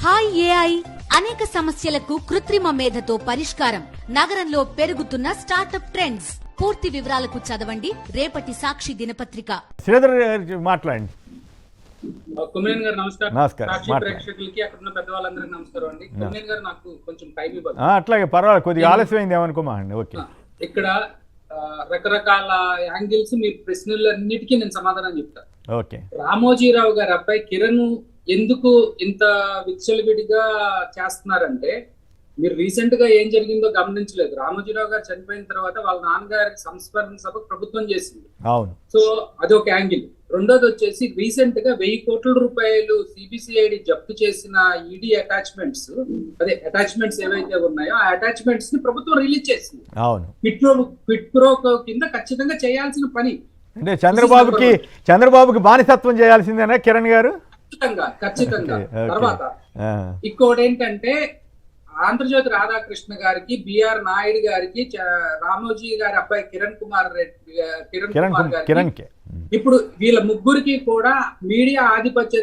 Hi AI అనేక సమస్యలకు కృత్రిమ మేధతో పరిష్కారం. నగరంలో పెరుగుతున్న స్టార్టప్ ట్రెండ్స్. పూర్తి వివరాలకు చదవండి రేపటి సాక్షి దినపత్రిక. శ్రీధర్ మాట్లాడండి. కుమేన్ గారు నమస్కారం. సాక్షి నమస్కారం. ప్రేక్షకులకి అక్కడ ఉన్న పెద్దవాళ్ళందరికీ నమస్కారం అండి. కుమేన్ గారు నాకు కొంచెం టైం ఇవ్వండి. అట్లాగే పర్వాలేదు, కొద్దిగా ఆలస్యమైంది ఏమనుకోమా అండి. ఓకే, ఇక్కడ రకరకాల యాంగిల్స్ మీ ప్రశ్నలన్నిటికీ నేను సమాధానం చెప్తాను. ఓకే. రామోజీరావు గారి అబ్బాయి కిరణ్ ఎందుకు ఇంత విచ్చలవిడిగా చేస్తున్నారంటే, మీరు రీసెంట్ గా ఏం జరిగిందో గమనించలేదు. రామోజీరావు గారు చనిపోయిన తర్వాత వాళ్ళ నాన్నగారి సంస్మరణ సభ ప్రభుత్వం చేసింది. అవును. సో అది ఒక యాంగిల్. రెండోది వచ్చేసి రీసెంట్ గా 1000 కోట్ల రూపాయలు సిబిసిఐడి జప్తు చేసిన ఈడీ అటాచ్మెంట్స్ ఏవైతే ఉన్నాయో ఆ అటాచ్మెంట్స్ ని ప్రభుత్వం రిలీజ్ చేసింది. అవును. క్విట్ ప్రోకో కింద ఖచ్చితంగా చేయాల్సిన పని. అంటే చంద్రబాబుకి బానిసత్వం చేయాల్సిందేనా కిరణ్ గారు? ఖచ్చితంగా. తర్వాత ఇంకోటి ఏంటంటే, ఆంధ్రజ్యోతి రాధాకృష్ణ గారికి, బిఆర్ నాయుడు గారికి, రామోజీ గారి అబ్బాయి కిరణ్ కుమార్ గారికి, ఇప్పుడు వీళ్ళ ముగ్గురికి కూడా మీడియా ఆధిపత్య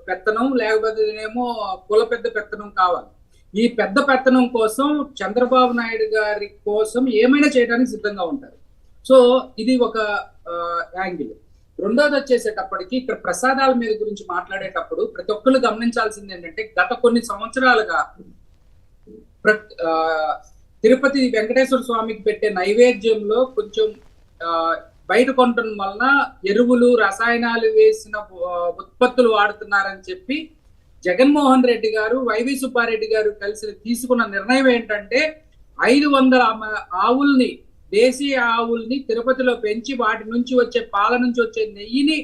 పెత్తనం, లేకపోతేనేమో కుల పెద్ద పెత్తనం కావాలి. ఈ పెద్ద పెత్తనం కోసం చంద్రబాబు నాయుడు గారి కోసం ఏమైనా చేయడానికి సిద్ధంగా ఉంటారు. సో ఇది ఒక యాంగిల్. రెండోది వచ్చేసేటప్పటికి ఇక్కడ ప్రసాదాల మీద గురించి మాట్లాడేటప్పుడు ప్రతి ఒక్కరు గమనించాల్సింది ఏంటంటే, గత కొన్ని సంవత్సరాలుగా తిరుపతి వెంకటేశ్వర స్వామికి పెట్టే నైవేద్యంలో కొంచెం బయట కొనడం వలన ఎరువులు, రసాయనాలు వేసిన ఉత్పత్తులు వాడుతున్నారని చెప్పి జగన్మోహన్ రెడ్డి గారు, వైవి సుబ్బారెడ్డి గారు కలిసి తీసుకున్న నిర్ణయం ఏంటంటే, 500 ఆవుల్ని, దేశీయ ఆవుల్ని తిరుపతిలో పెంచి వాటి నుంచి వచ్చే పాల నుంచి వచ్చే నెయ్యిని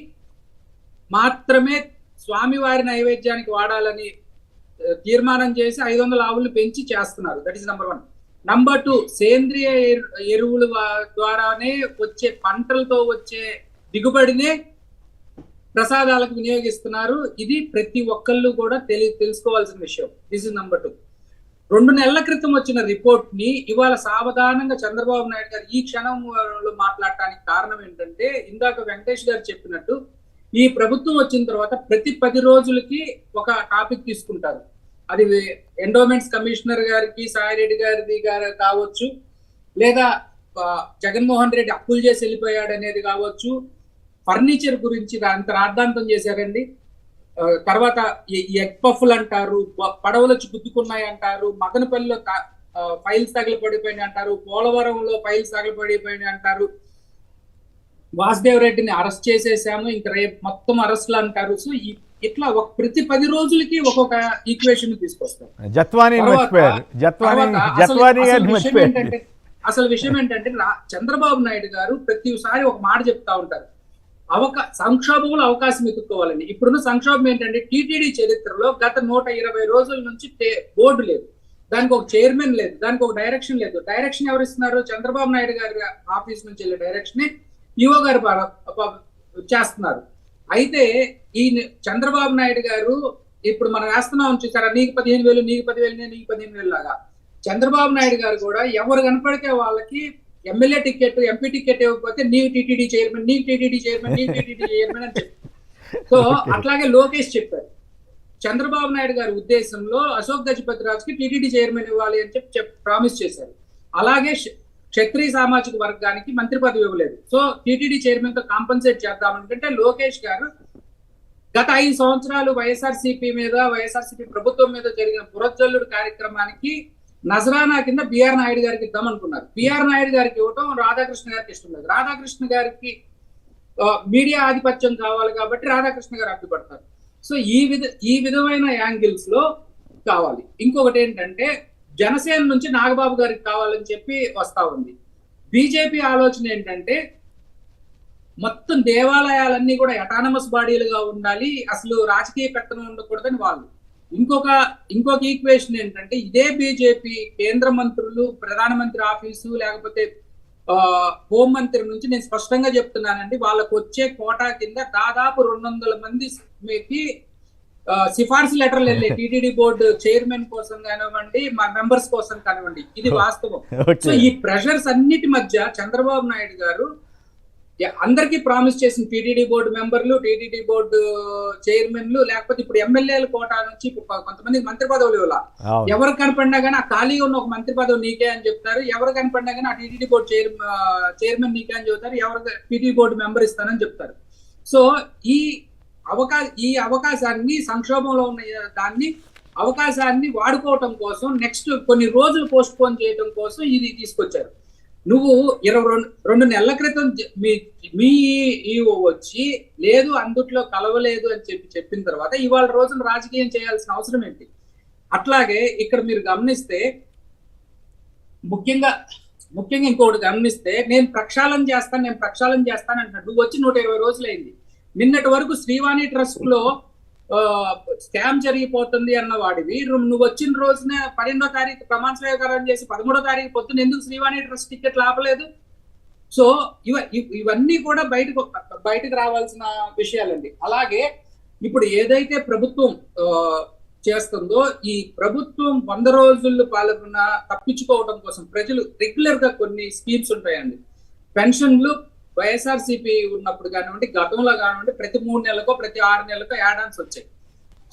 మాత్రమే స్వామివారి నైవేద్యానికి వాడాలని తీర్మానం చేసి 500 ఆవుల్ని పెంచి చేస్తున్నారు. That is number 1. నంబర్ 2, సేంద్రియ ఎరువుల ద్వారానే వచ్చే పంటలతో వచ్చే దిగుబడినే ప్రసాదాలకు వినియోగిస్తున్నారు. ఇది ప్రతి ఒక్కళ్ళు కూడా తెలుసుకోవాల్సిన విషయం. This is number 2. 2 నెలల క్రితం వచ్చిన రిపోర్ట్ ని ఇవాళ సావధానంగా చంద్రబాబు నాయుడు గారు ఈ క్షణంలో మాట్లాడటానికి కారణం ఏంటంటే, ఇందాక వెంకటేష్ గారు చెప్పినట్టు ఈ ప్రభుత్వం వచ్చిన తర్వాత ప్రతి 10 రోజులకి ఒక టాపిక్ తీసుకుంటారు. అది ఎండోమెంట్స్ కమిషనర్ గారికి, సాయిరెడ్డి గారిది కావచ్చు, లేదా జగన్మోహన్ రెడ్డి అప్పులు చేసి వెళ్ళిపోయాడు అనేది కావచ్చు, ఫర్నిచర్ గురించి అంత రాద్ధాంతం చేశారండి. తర్వాత ఎగ్ పఫ్లు అంటారు, పడవలు వచ్చి గుద్దుకున్నాయి అంటారు, మదనపల్లిలో ఫైల్స్ తగలపడిపోయినాయి అంటారు, పోలవరంలో ఫైల్స్ తగలపడిపోయినాయి అంటారు, వాసుదేవ్ రెడ్డిని అరెస్ట్ చేసేసాము, ఇంకా రేపు మొత్తం అరెస్ట్లు అంటారు. సో ఇట్లా ప్రతి 10 రోజులకి ఒక్కొక్క ఈక్వేషన్ తీసుకొస్తారు. అసలు విషయం ఏంటంటే చంద్రబాబు నాయుడు గారు ప్రతిసారి ఒక మాట చెప్తా ఉంటారు, సంక్షోభంలో అవకాశం ఎత్తుక్కోవాలని. ఇప్పుడున్న సంక్షోభం ఏంటంటే, టీటీడీ చరిత్రలో గత 120 రోజుల నుంచి బోర్డు లేదు, దానికి ఒక చైర్మన్ లేదు, దానికి ఒక డైరెక్షన్ లేదు. డైరెక్షన్ ఎవరు ఇస్తున్నారు? చంద్రబాబు నాయుడు గారి ఆఫీస్ నుంచి వెళ్ళే డైరెక్షన్ ఈవో గారు చేస్తున్నారు. అయితే ఈ చంద్రబాబు నాయుడు గారు ఇప్పుడు మనం వేస్తున్నాం చూసారా, నీకు 15,000, నీకు 10,000, నీకు 15,000 లాగా. చంద్రబాబు నాయుడు గారు కూడా ఎవరు కనపడితే వాళ్ళకి ఎమ్మెల్యే టికెట్, ఎంపీ టికెట్ ఇవ్వకపోతే నీకు టీటీడీ చైర్మన్, నీకు టీటీడీ చైర్మన్, నీకు టీటీడీ చైర్మన్ అని చెప్పారు. సో అట్లాగే లోకేష్ చెప్పారు. చంద్రబాబు నాయుడు గారి ఉద్దేశంలో అశోక్ గజపతి రాజుకి టీటీడీ చైర్మన్ ఇవ్వాలి అని చెప్పి ప్రామిస్ చేశారు. అలాగే క్షత్రియ సామాజిక వర్గానికి మంత్రి పదవి ఇవ్వలేదు. సో టీటీడీ చైర్మన్ తో కాంపన్సేట్ చేద్దామనుకుంటే లోకేష్ గారు గత 5 సంవత్సరాలు వైఎస్ఆర్సీపీ ప్రభుత్వం మీద జరిగిన బురజల్లుడు కార్యక్రమానికి నజరానా కింద బిఆర్ నాయుడు గారికి ఇద్దాం అనుకున్నారు. బిఆర్ నాయుడు గారికి ఇవ్వటం రాధాకృష్ణ గారికి ఇష్టం లేదు. రాధాకృష్ణ గారికి మీడియా ఆధిపత్యం కావాలి కాబట్టి రాధాకృష్ణ గారు అడ్డుపడతారు. సో ఈ విధమైన యాంగిల్స్ లో కావాలి. ఇంకొకటి ఏంటంటే, జనసేన నుంచి నాగబాబు గారికి కావాలని చెప్పి వస్తా ఉంది. బీజేపీ ఆలోచన ఏంటంటే, మొత్తం దేవాలయాలన్నీ కూడా అటానమస్ బాడీలుగా ఉండాలి, అసలు రాజకీయ పెత్తనం ఉండకూడదని వాళ్ళు. ఇంకొక ఈక్వేషన్ ఏంటంటే, ఇదే బీజేపీ కేంద్ర మంత్రులు, ప్రధానమంత్రి ఆఫీసు, లేకపోతే హోంమంత్రి నుంచి నేను స్పష్టంగా చెప్తున్నానండి, వాళ్ళకు వచ్చే కోటా కింద దాదాపు 200 మందికి సిఫార్సు లెటర్లు వెళ్ళే టీటీడీ బోర్డు చైర్మన్ కోసం కానివ్వండి, మా మెంబర్స్ కోసం కానివ్వండి. ఇది వాస్తవం. సో ఈ ప్రెషర్స్ అన్నిటి మధ్య చంద్రబాబు నాయుడు గారు అందరికీ ప్రామిస్ చేసిన టీటీడీ బోర్డు మెంబర్లు, టీటీడీ బోర్డు చైర్మన్లు, లేకపోతే ఇప్పుడు ఎమ్మెల్యేల కోటా నుంచి కొంతమంది మంత్రి పదవులు ఇవ్వాల. ఎవరు కనపడినా కానీ ఆ ఖాళీగా ఉన్న ఒక మంత్రి పదవి నీకే అని చెప్తారు, ఎవరు కనపడినా కానీ ఆ టీటీడీ బోర్డు చైర్మన్ నీకే అని చెప్తారు, ఎవరు టీటీడీ బోర్డు మెంబర్ ఇస్తానని చెప్తారు. సో ఈ అవకాశాన్ని, సంక్షోభంలో ఉన్న దాన్ని అవకాశాన్ని వాడుకోవటం కోసం నెక్స్ట్ కొన్ని రోజులు పోస్ట్ పోన్ చేయడం కోసం ఇది తీసుకొచ్చారు. నువ్వు 22 నెలల క్రితం మీ ఈఓ వచ్చి లేదు అందుట్లో కలవలేదు అని చెప్పిన తర్వాత ఇవాళ రోజున రాజకీయం చేయాల్సిన అవసరం ఏంటి? అట్లాగే ఇక్కడ మీరు గమనిస్తే ముఖ్యంగా ఇంకొకటి గమనిస్తే నేను ప్రక్షాళన చేస్తాను అంటున్నాడు. నువ్వు వచ్చి 120 రోజులైంది. నిన్నటి వరకు శ్రీవాణి ట్రస్ట్ లో స్కామ్ జరిగిపోతుంది అన్న వాడివి నువ్వు వచ్చిన రోజున 12వ తారీఖు ప్రమాణ స్వీకారం చేసి 13వ తారీఖు పొద్దున ఎందుకు శ్రీవాణి ట్రస్ట్ టికెట్లు ఆపలేదు? సో ఇవన్నీ కూడా బయటకు రావాల్సిన విషయాలండి. అలాగే ఇప్పుడు ఏదైతే ప్రభుత్వం చేస్తుందో ఈ ప్రభుత్వం 100 రోజులు పాల్గొన్న తప్పించుకోవడం కోసం ప్రజలు రెగ్యులర్ గా కొన్ని స్కీమ్స్ ఉంటాయండి. పెన్షన్లు వైఎస్ఆర్సీపీ ఉన్నప్పుడు కానివ్వండి, గతంలో కానివ్వండి, ప్రతి 3 నెలలకో ప్రతి 6 నెలలకో యాడ్ ఆన్స్ వచ్చాయి.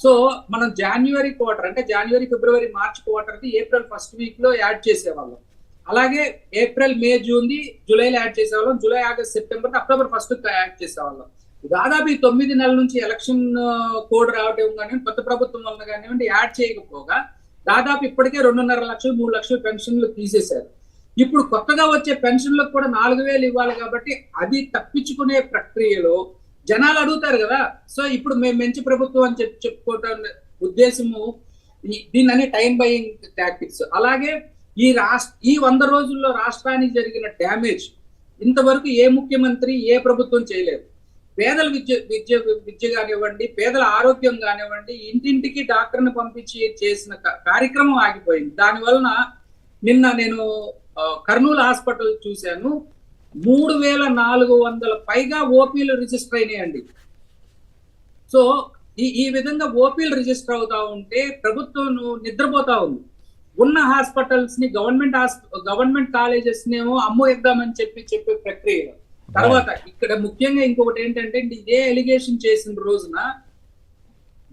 సో మనం జనవరి క్వార్టర్ అంటే జనవరి, ఫిబ్రవరి, మార్చ్ క్వార్టర్ కి ఏప్రిల్ ఫస్ట్ వీక్ లో యాడ్ చేసేవాళ్ళం. అలాగే ఏప్రిల్, మే, జూన్ ది జూలైలో యాడ్ చేసేవాళ్ళం. July, August, September, October first add చేసేవాళ్ళం. దాదాపు ఈ 9 నెలల నుంచి ఎలక్షన్ కోడ్ రావడం కానివ్వండి, కొత్త ప్రభుత్వం వల్ల కానివ్వండి యాడ్ చేయకపోగా దాదాపు ఇప్పటికే 2.5 లక్షలు 3 లక్షల పెన్షన్లు తీసేశారు. ఇప్పుడు కొత్తగా వచ్చే పెన్షన్లకు కూడా 4,000 ఇవ్వాలి కాబట్టి అది తప్పించుకునే ప్రక్రియలో జనాలు అడుగుతారు కదా. సో ఇప్పుడు మేము మంచి ప్రభుత్వం అని చెప్పుకోవటం ఉద్దేశము దీన్ని టైం బయింగ్ టాక్టిక్స్. అలాగే ఈ 100 రోజుల్లో రాష్ట్రానికి జరిగిన డ్యామేజ్ ఇంతవరకు ఏ ముఖ్యమంత్రి ఏ ప్రభుత్వం చేయలేదు. పేదల విద్య కానివ్వండి, పేదల ఆరోగ్యం కానివ్వండి, ఇంటింటికి డాక్టర్ని పంపించి చేసిన కార్యక్రమం ఆగిపోయింది. దానివలన నిన్న నేను కర్నూలు హాస్పిటల్ చూశాను, 3,400 పైగా ఓపీలు రిజిస్టర్ అయినాయండి. సో ఈ విధంగా ఓపీలు రిజిస్టర్ అవుతా ఉంటే ప్రభుత్వం నిద్రపోతా ఉంది. ఉన్న హాస్పిటల్స్ ని గవర్నమెంట్ కాలేజెస్ నేమో అమ్మో ఇద్దామని చెప్పే ప్రక్రియలో తర్వాత ఇక్కడ ముఖ్యంగా ఇంకొకటి ఏంటంటే ఇదే ఎలిగేషన్ చేసిన రోజున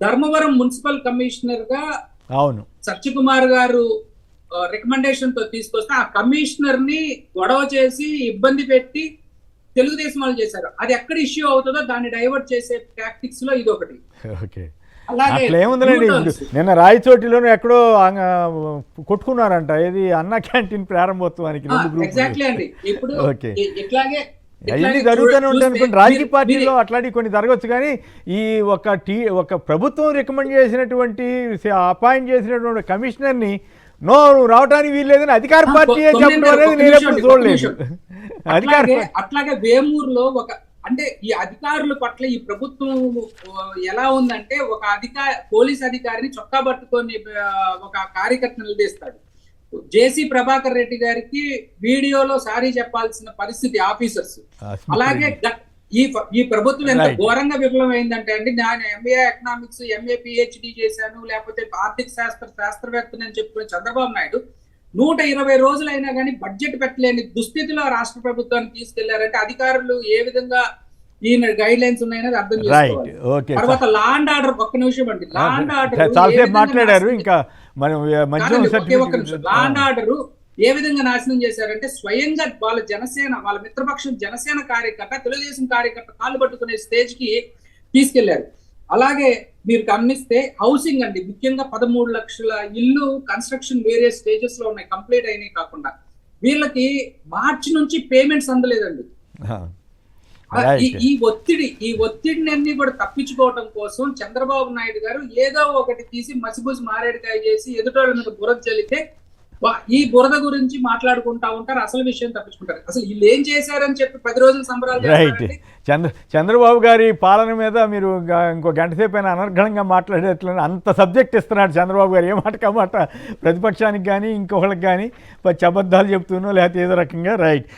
ధర్మవరం మున్సిపల్ కమిషనర్ గా సత్యకుమార్ గారు రికమెండేషన్ తో తీసుకొస్తే ఆ కమిషనర్ ని గొడవ చేసి ఇబ్బంది పెట్టి తెలుగుదేశం వాళ్ళు చేశారు. అది ఎక్కడ ఇష్యూ అవుతుందో దాన్ని డైవర్ట్ చేసే టాక్టిక్స్ లో ఇది ఒకటి. అట్లేముందండి, నిన్న రాయచోటిలోనూ ఎక్కడో కొట్టుకున్నారంట, ఏది అన్న క్యాంటీన్ ప్రారంభోత్సవానికి. ఎగ్జాక్ట్లీ అండి. ఇప్పుడు ఇట్లాగే అవన్నీ జరుగుతూనే ఉంటాయి అనుకోండి. రాజకీయ పార్టీలో అట్లాంటివి కొన్ని జరగవచ్చు, కానీ ఈ ఒక ప్రభుత్వం రికమెండ్ చేసినటువంటి అపాయింట్ చేసినటువంటి కమిషనర్ని నువ్వు రావడానికి వీల్లేదని అధికార పార్టీ చెప్పడం అనేది నేను ఎప్పుడు చూడలేదు. అట్లాగే వేమూరులో అంటే ఈ అధికారుల పట్ల ఈ ప్రభుత్వం ఎలా ఉందంటే పోలీస్ అధికారిని చొక్కా పట్టుకొని ఒక కార్యకర్త నిలదీస్తాడు. జేసీ ప్రభాకర్ రెడ్డి గారికి వీడియోలో సారీ చెప్పాల్సిన పరిస్థితి ఆఫీసర్స్. అలాగే ఈ ప్రభుత్వం ఎంత ఘోరంగా విఫలమైందంటే అండి, నేను ఎంఏ ఎకనామిక్స్, ఎంఏ పిహెచ్డి చేశాను, లేకపోతే ఆర్థిక శాస్త్రవేత్తని అని చెప్పుకునే చంద్రబాబు నాయుడు 120 రోజులైనా కానీ బడ్జెట్ పెట్టలేని దుస్థితిలో రాష్ట్ర ప్రభుత్వాన్ని తీసుకెళ్లారంటే అధికారులు ఏ విధంగా ఈయన గైడ్ లైన్స్ ఉన్నాయనేది అర్థం చేసుకోవాలి. తర్వాత లా అండ్ ఆర్డర్, ఒక్క నిమిషం అండి, లా అండ్ ఆర్డర్ మాట్లాడారు. ఇంకా లా అండ్ ఆర్డర్ ఏ విధంగా నాశనం చేశారంటే స్వయంగా వాళ్ళ మిత్రపక్షం జనసేన కార్యకర్త, తెలుగుదేశం కార్యకర్త కాళ్ళు పట్టుకునే స్టేజ్ కి తీసుకెళ్లారు. అలాగే మీరు గమనిస్తే హౌసింగ్ అండి, ముఖ్యంగా 13 లక్షల ఇల్లు కన్స్ట్రక్షన్ వేరే స్టేజెస్ లో ఉన్నాయి, కంప్లీట్ అయినాయి కాకుండా వీళ్ళకి మార్చి నుంచి పేమెంట్స్ అందలేదండి. ఈ ఒత్తిడిని అన్ని కూడా తప్పించుకోవడం కోసం చంద్రబాబు నాయుడు గారు ఏదో ఒకటి తీసి మసిబూసి మారేడుకాయ చేసి ఎదుటోళ్ళ మీద బురద చల్లితే ఈ బురద గురించి మాట్లాడుకుంటా ఉంటారు, అసలు విషయం తప్పించుకుంటారు. అసలు వీళ్ళు ఏం చేశారని చెప్పి 10 రోజుల సంబరాలు. చంద్రబాబు గారి పాలన మీద మీరు ఇంకో గంట సేపు అయినా అనర్గళంగా మాట్లాడేట్లు అంత సబ్జెక్ట్ ఇస్తున్నాడు చంద్రబాబు గారు. ఏ మాట కమాట ప్రతిపక్షానికి కానీ ఇంకొకళ్ళకి కానీ అబద్ధాలు చెప్తూనో లేకపోతే ఏదో రకంగా. రైట్.